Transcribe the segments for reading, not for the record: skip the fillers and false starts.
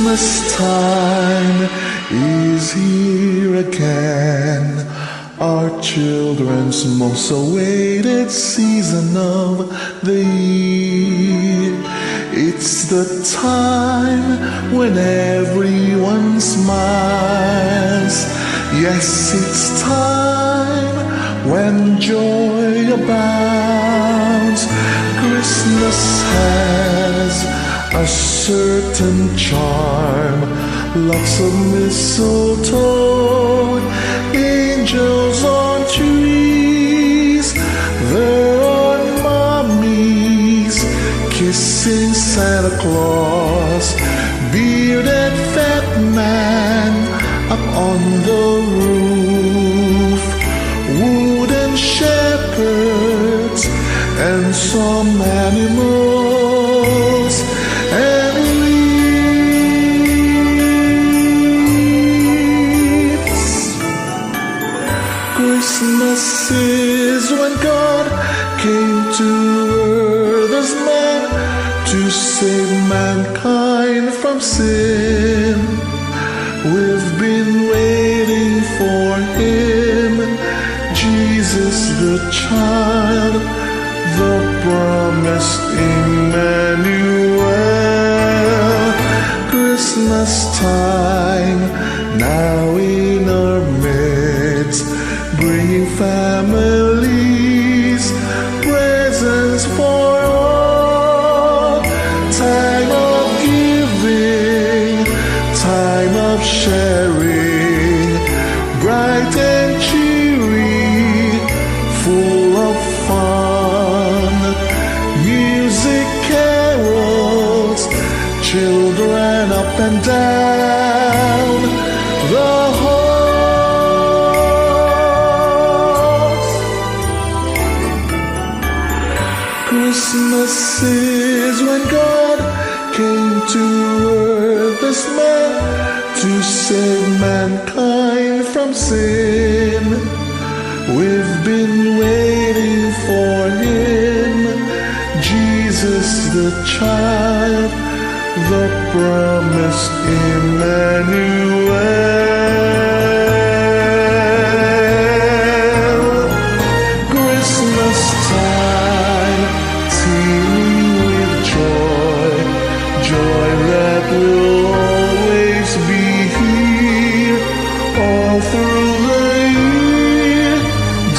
Christmas time is here again, our children's most awaited season of the year. It's the time when everyone smiles. Yes, it's time when joy abounds. Christmas has a certain charm, lots of mistletoe, angels on trees. There are mommies kissing Santa Claus, bearded fat man up on the roof, wooden shepherds and some animals and wreaths. Christmas is when God came to earth as man to save mankind from sin. We've been waiting for him, Jesus the child, the promised Emmanuel. Christmas time now in our midst, bringing families presents for all. Time of giving, time of sharing, bright and cheery, full of fun. Music, carols, children up and down the halls. Christmas is when God came to earth as man to save mankind from sin. We've been waiting for him, Jesus the child, the promised Emmanuel. Christmas time, teeming with joy, joy that will always be here all through the year.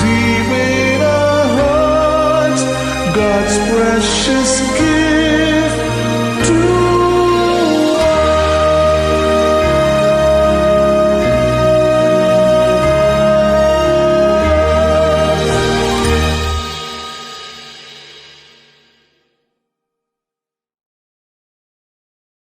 Deep in our hearts, God's precious gift